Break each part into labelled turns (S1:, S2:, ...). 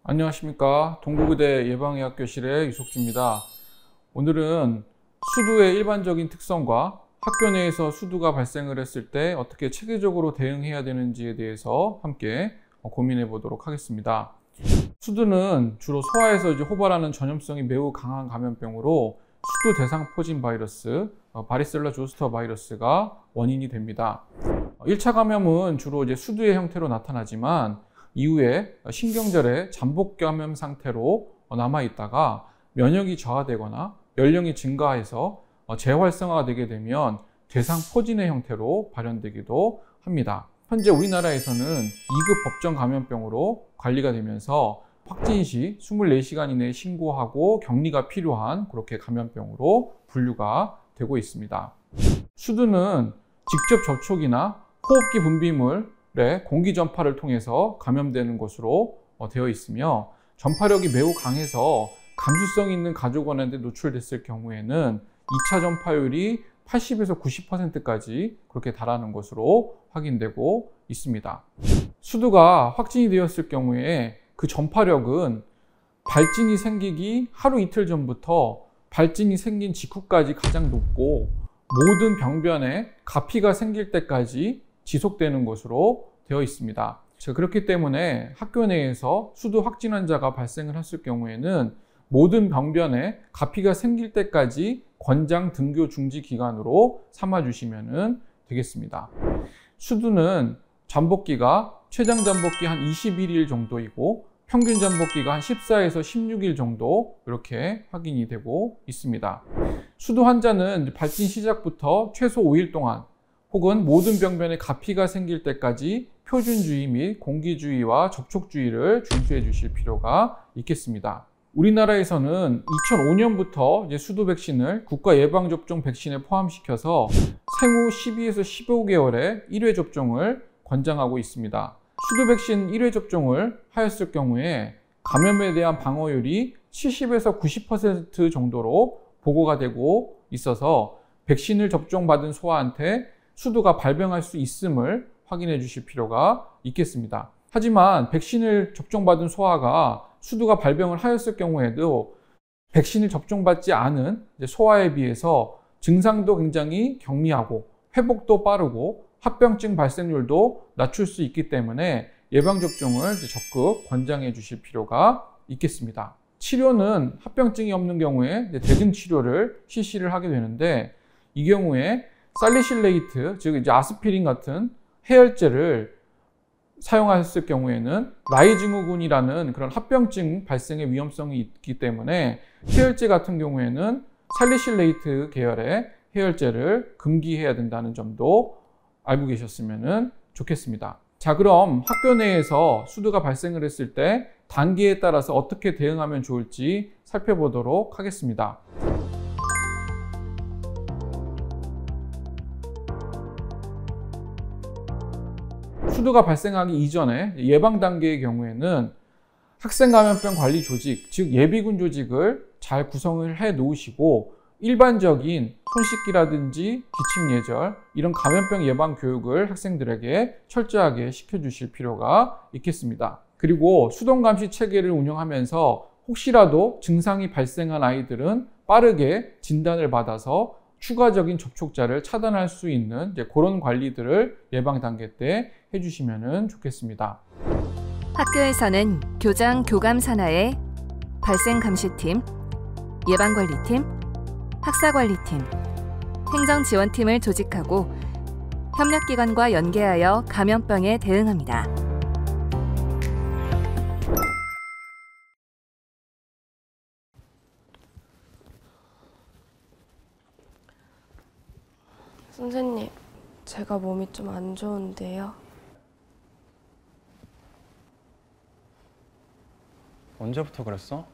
S1: 안녕하십니까. 동국의대 예방의학교실의 유석주입니다. 오늘은 수두의 일반적인 특성과 학교 내에서 수두가 발생을 했을 때 어떻게 체계적으로 대응해야 되는지에 대해서 함께 고민해 보도록 하겠습니다. 수두는 주로 소아에서 호발하는 전염성이 매우 강한 감염병으로 수두 대상포진 바이러스, 바리셀라 조스터 바이러스가 원인이 됩니다. 1차 감염은 주로 수두의 형태로 나타나지만 이후에 신경절의 잠복 감염 상태로 남아있다가 면역이 저하되거나 연령이 증가해서 재활성화가 되게 되면 대상포진의 형태로 발현되기도 합니다. 현재 우리나라에서는 2급 법정 감염병으로 관리가 되면서 확진 시 24시간 이내에 신고하고 격리가 필요한 그렇게 감염병으로 분류가 되고 있습니다. 수두는 직접 접촉이나 호흡기 분비물의 공기 전파를 통해서 감염되는 것으로 되어 있으며 전파력이 매우 강해서 감수성 있는 가족원한테 노출됐을 경우에는 2차 전파율이 80에서 90%까지 그렇게 달하는 것으로 확인되고 있습니다. 수두가 확진이 되었을 경우에 그 전파력은 발진이 생기기 하루 이틀 전부터 발진이 생긴 직후까지 가장 높고 모든 병변에 가피가 생길 때까지 지속되는 것으로 되어 있습니다. 그렇기 때문에 학교 내에서 수두 확진 환자가 발생을 했을 경우에는 모든 병변에 가피가 생길 때까지 권장 등교 중지 기간으로 삼아 주시면 되겠습니다. 수두는 잠복기가 최장 잠복기 한 21일 정도이고 평균 잠복기가 한 14에서 16일 정도 이렇게 확인이 되고 있습니다. 수두 환자는 발진 시작부터 최소 5일 동안 혹은 모든 병변에 가피가 생길 때까지 표준주의 및 공기주의와 접촉주의를 준수해 주실 필요가 있겠습니다. 우리나라에서는 2005년부터 수두 백신을 국가 예방접종 백신에 포함시켜서 생후 12에서 15개월의 1회 접종을 권장하고 있습니다. 수두 백신 1회 접종을 하였을 경우에 감염에 대한 방어율이 70에서 90% 정도로 보고가 되고 있어서 백신을 접종받은 소아한테 수두가 발병할 수 있음을 확인해 주실 필요가 있겠습니다. 하지만 백신을 접종받은 소아가 수두가 발병을 하였을 경우에도 백신을 접종받지 않은 소아에 비해서 증상도 굉장히 경미하고 회복도 빠르고 합병증 발생률도 낮출 수 있기 때문에 예방접종을 적극 권장해 주실 필요가 있겠습니다. 치료는 합병증이 없는 경우에 대증 치료를 실시를 하게 되는데 이 경우에 살리실레이트, 즉 아스피린 같은 해열제를 사용하셨을 경우에는 라이증후군이라는 그런 합병증 발생의 위험성이 있기 때문에 해열제 같은 경우에는 살리실레이트 계열의 해열제를 금기해야 된다는 점도 알고 계셨으면 좋겠습니다. 자, 그럼 학교 내에서 수두가 발생을 했을 때 단계에 따라서 어떻게 대응하면 좋을지 살펴보도록 하겠습니다. 수두가 발생하기 이전에 예방 단계의 경우에는 학생감염병 관리 조직, 즉 예비군 조직을 잘 구성을 해 놓으시고 일반적인 손 씻기라든지 기침 예절 이런 감염병 예방 교육을 학생들에게 철저하게 시켜주실 필요가 있겠습니다. 그리고 수동 감시 체계를 운영하면서 혹시라도 증상이 발생한 아이들은 빠르게 진단을 받아서 추가적인 접촉자를 차단할 수 있는 그런 관리들을 예방 단계 때 해주시면 좋겠습니다.
S2: 학교에서는 교장 교감 산하의 발생감시팀, 예방관리팀, 학사관리팀, 행정지원팀을 조직하고 협력기관과 연계하여 감염병에 대응합니다.
S3: 선생님, 제가 몸이 좀 안 좋은데요.
S4: 언제부터 그랬어?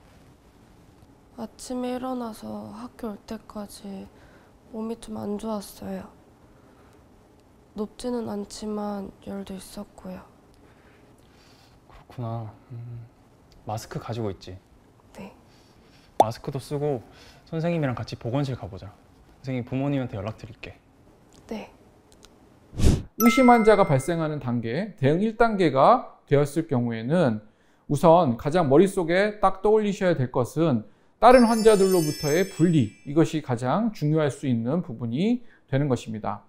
S3: 아침에 일어나서 학교 올 때까지 몸이 좀 안 좋았어요. 높지는 않지만 열도 있었고요.
S4: 그렇구나. 마스크 가지고 있지?
S3: 네.
S4: 마스크도 쓰고 선생님이랑 같이 보건실 가보자. 선생님 부모님한테 연락드릴게.
S3: 네.
S1: 의심 환자가 발생하는 단계, 대응 1단계가 되었을 경우에는 우선 가장 머릿속에 딱 떠올리셔야 될 것은 다른 환자들로부터의 분리, 이것이 가장 중요할 수 있는 부분이 되는 것입니다.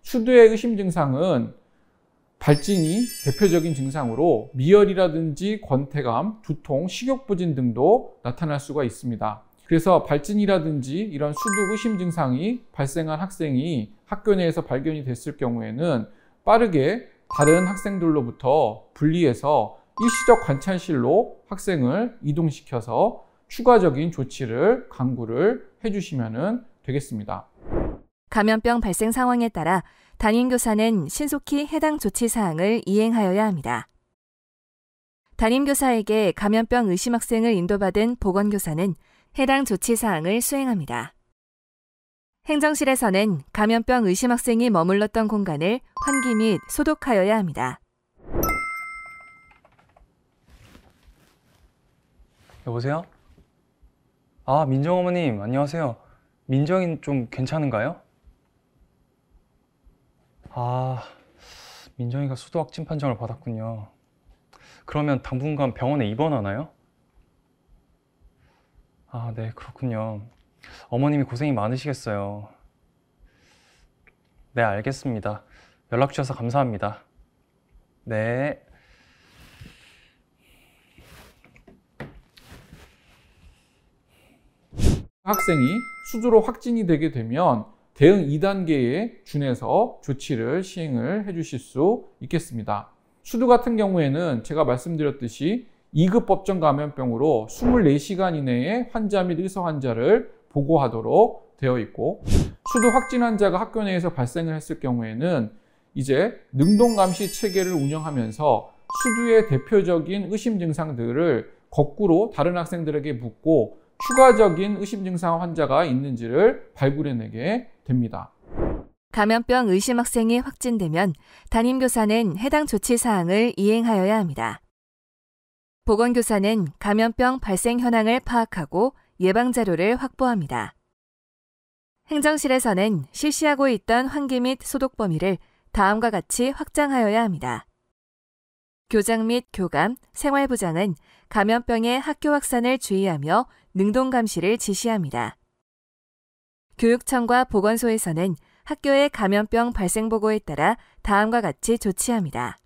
S1: 수두의 의심 증상은 발진이 대표적인 증상으로 미열이라든지 권태감, 두통, 식욕부진 등도 나타날 수가 있습니다. 그래서 발진이라든지 이런 수두 의심 증상이 발생한 학생이 학교 내에서 발견이 됐을 경우에는 빠르게 다른 학생들로부터 분리해서 일시적 관찰실로 학생을 이동시켜서 추가적인 조치를 강구를 해주시면 되겠습니다.
S2: 감염병 발생 상황에 따라 담임교사는 신속히 해당 조치 사항을 이행하여야 합니다. 담임교사에게 감염병 의심 학생을 인도받은 보건교사는 해당 조치 사항을 수행합니다. 행정실에서는 감염병 의심 학생이 머물렀던 공간을 환기 및 소독하여야 합니다.
S4: 여보세요? 아, 민정 어머님, 안녕하세요. 민정이는 좀 괜찮은가요? 아, 민정이가 수두 확진 판정을 받았군요. 그러면 당분간 병원에 입원하나요? 아, 네, 그렇군요. 어머님이 고생이 많으시겠어요. 네, 알겠습니다. 연락 주셔서 감사합니다. 네.
S1: 학생이 수두로 확진이 되게 되면 대응 2단계에 준해서 조치를 시행을 해주실 수 있겠습니다. 수두 같은 경우에는 제가 말씀드렸듯이 2급 법정 감염병으로 24시간 이내에 환자 및 의사 환자를 보고하도록 되어 있고, 수두 확진 환자가 학교 내에서 발생을 했을 경우에는 이제 능동감시 체계를 운영하면서 수두의 대표적인 의심 증상들을 거꾸로 다른 학생들에게 묻고 추가적인 의심 증상 환자가 있는지를 발굴해내게 됩니다.
S2: 감염병 의심 학생이 확진되면 담임교사는 해당 조치 사항을 이행하여야 합니다. 보건교사는 감염병 발생 현황을 파악하고 예방 자료를 확보합니다. 행정실에서는 실시하고 있던 환기 및 소독 범위를 다음과 같이 확장하여야 합니다. 교장 및 교감, 생활부장은 감염병의 학교 확산을 주의하며 능동감시를 지시합니다. 교육청과 보건소에서는 학교의 감염병 발생 보고에 따라 다음과 같이 조치합니다.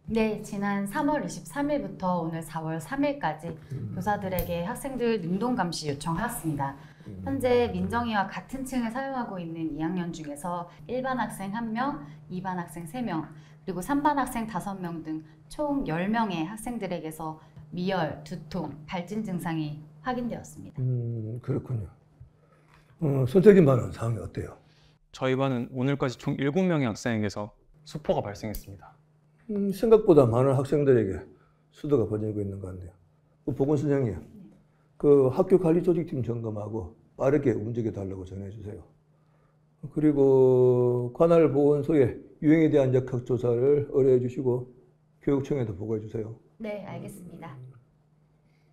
S5: 네, 지난 3월 23일부터 오늘 4월 3일까지 교사들에게 학생들 능동감시 요청하였습니다. 현재 민정이와 같은 층을 사용하고 있는 2학년 중에서 1반 학생 1명, 2반 학생 3명, 그리고 3반 학생 5명 등 총 10명의 학생들에게서 미열, 두통, 발진 증상이 확인되었습니다.
S6: 그렇군요. 선생님 반은 상황이 어때요?
S4: 저희 반은 오늘까지 총 7명의 학생에게서 수포가 발생했습니다.
S6: 생각보다 많은 학생들에게 수두가 번지고 있는 것 같네요. 보건 선생님, 그 학교 관리 조직팀 점검하고 빠르게 움직여 달라고 전해주세요. 그리고 관할 보건소에 유행에 대한 역학 조사를 의뢰해 주시고 교육청에도 보고해 주세요.
S5: 네, 알겠습니다.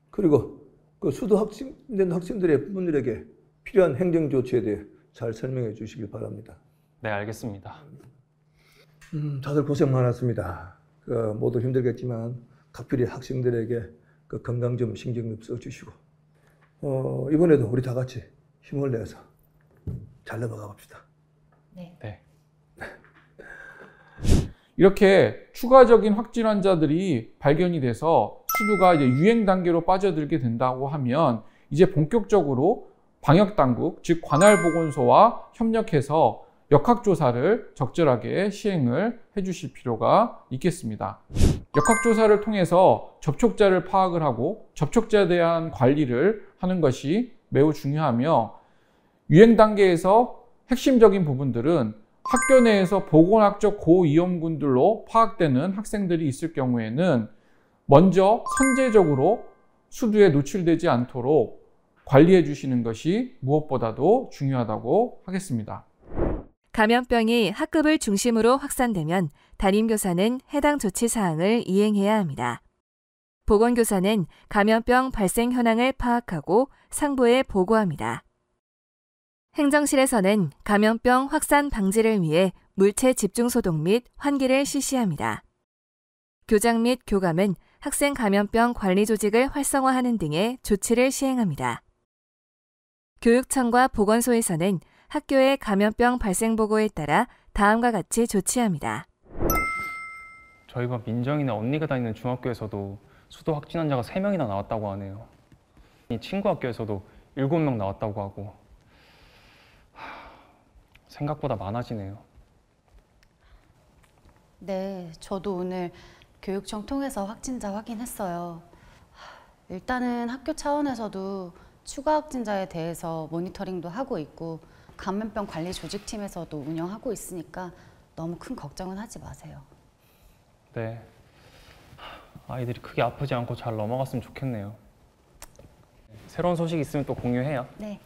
S6: 그리고 그 수두 확진된 학생들의 부모들에게 필요한 행정 조치에 대해 잘 설명해 주시길 바랍니다.
S4: 네, 알겠습니다.
S6: 다들 고생 많았습니다. 모두 힘들겠지만 각별히 학생들에게 그 건강 좀 신경 좀 써주시고 이번에도 우리 다 같이 힘을 내서 잘 넘어가 봅시다.
S5: 네.
S4: 네.
S1: 이렇게 추가적인 확진 환자들이 발견이 돼서 수두가 이제 유행 단계로 빠져들게 된다고 하면 이제 본격적으로 방역 당국, 즉 관할 보건소와 협력해서 역학조사를 적절하게 시행을 해주실 필요가 있겠습니다. 역학조사를 통해서 접촉자를 파악을 하고 접촉자에 대한 관리를 하는 것이 매우 중요하며, 유행 단계에서 핵심적인 부분들은 학교 내에서 보건학적 고위험군들로 파악되는 학생들이 있을 경우에는 먼저 선제적으로 수두에 노출되지 않도록 관리해 주시는 것이 무엇보다도 중요하다고 하겠습니다.
S2: 감염병이 학급을 중심으로 확산되면 담임교사는 해당 조치 사항을 이행해야 합니다. 보건교사는 감염병 발생 현황을 파악하고 상부에 보고합니다. 행정실에서는 감염병 확산 방지를 위해 물체 집중 소독 및 환기를 실시합니다. 교장 및 교감은 학생 감염병 관리 조직을 활성화하는 등의 조치를 시행합니다. 교육청과 보건소에서는 학교의 감염병 발생 보고에 따라 다음과 같이 조치합니다.
S4: 저희 반 민정이나 언니가 다니는 중학교에서도 수도 확진 환자가 3명이나 나왔다고 하네요. 이 친구 학교에서도 7명 나왔다고 하고 생각보다 많아지네요.
S5: 네, 저도 오늘 교육청 통해서 확진자 확인했어요. 일단은 학교 차원에서도 추가 확진자에 대해서 모니터링도 하고 있고 감염병 관리 조직팀에서도 운영하고 있으니까 너무 큰 걱정은 하지 마세요.
S4: 네, 아이들이 크게 아프지 않고 잘 넘어갔으면 좋겠네요. 새로운 소식 있으면 또 공유해요.
S5: 네.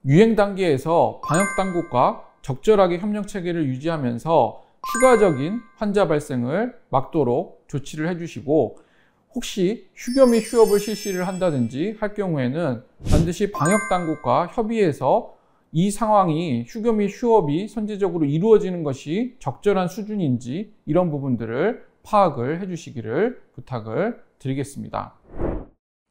S1: 유행 단계에서 방역 당국과 적절하게 협력 체계를 유지하면서 추가적인 환자 발생을 막도록 조치를 해주시고, 혹시 휴교 및 휴업을 실시를 한다든지 할 경우에는 반드시 방역 당국과 협의해서 이 상황이 휴교 및 휴업이 선제적으로 이루어지는 것이 적절한 수준인지 이런 부분들을 파악을 해주시기를 부탁을 드리겠습니다.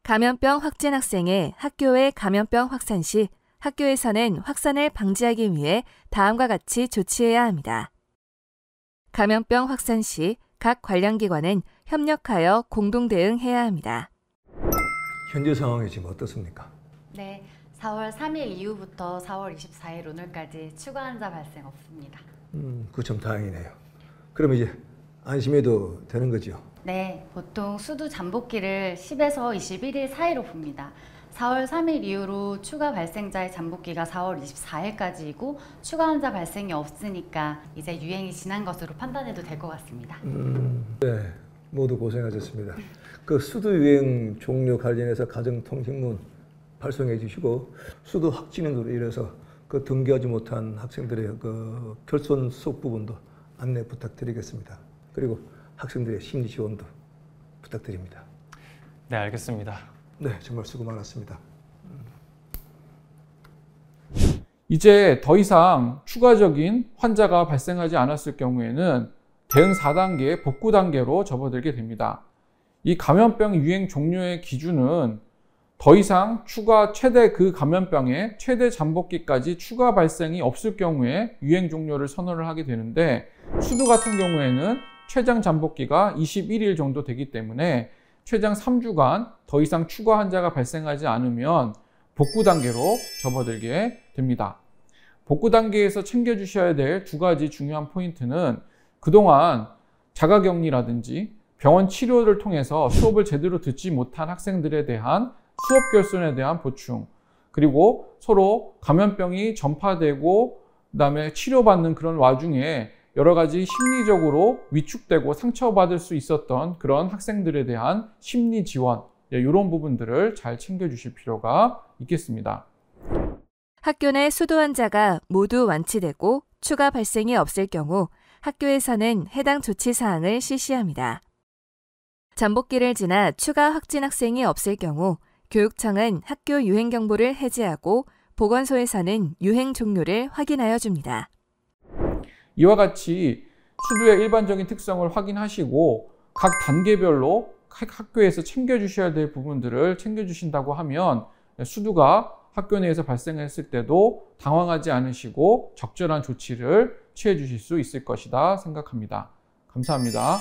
S2: 감염병 확진 학생의 학교의 감염병 확산 시 학교에서는 확산을 방지하기 위해 다음과 같이 조치해야 합니다. 감염병 확산 시 각 관련 기관은 협력하여 공동 대응해야 합니다.
S6: 현재 상황이 지금 어떻습니까?
S5: 네, 4월 3일 이후부터 4월 24일 오늘까지 추가 환자 발생 없습니다.
S6: 그거 참 다행이네요. 그럼 이제 안심해도 되는 거죠?
S5: 네, 보통 수두 잠복기를 10에서 21일 사이로 봅니다. 4월 3일 이후로 추가 발생자의 잠복기가 4월 24일까지이고 추가 환자 발생이 없으니까 이제 유행이 지난 것으로 판단해도 될 것 같습니다.
S6: 네, 모두 고생하셨습니다. 그 수두 유행 종료 관련해서 가정통신문 발송해 주시고, 수두 확진으로 인해서 그 등교하지 못한 학생들의 그 결손 수업 부분도 안내 부탁드리겠습니다. 그리고 학생들의 심리 지원도 부탁드립니다.
S4: 네, 알겠습니다.
S6: 네, 정말 수고 많았습니다.
S1: 이제 더 이상 추가적인 환자가 발생하지 않았을 경우에는 대응 4단계 복구 단계로 접어들게 됩니다. 이 감염병 유행 종료의 기준은 더 이상 최대 그 감염병의 최대 잠복기까지 추가 발생이 없을 경우에 유행 종료를 선언을 하게 되는데, 수두 같은 경우에는 최장 잠복기가 21일 정도 되기 때문에 최장 3주간 더 이상 추가 환자가 발생하지 않으면 복구 단계로 접어들게 됩니다. 복구 단계에서 챙겨주셔야 될 2가지 중요한 포인트는, 그동안 자가격리라든지 병원 치료를 통해서 수업을 제대로 듣지 못한 학생들에 대한 수업 결손에 대한 보충, 그리고 서로 감염병이 전파되고 그다음에 치료받는 그런 와중에 여러 가지 심리적으로 위축되고 상처받을 수 있었던 그런 학생들에 대한 심리 지원, 이런 부분들을 잘 챙겨주실 필요가 있겠습니다.
S2: 학교 내 수두 환자가 모두 완치되고 추가 발생이 없을 경우 학교에서는 해당 조치 사항을 실시합니다. 잠복기를 지나 추가 확진 학생이 없을 경우 교육청은 학교 유행 경보를 해제하고 보건소에서는 유행 종료를 확인하여 줍니다.
S1: 이와 같이 수두의 일반적인 특성을 확인하시고 각 단계별로 각 학교에서 챙겨주셔야 될 부분들을 챙겨주신다고 하면 수두가 학교 내에서 발생했을 때도 당황하지 않으시고 적절한 조치를 취해 주실 수 있을 것이다 생각합니다. 감사합니다.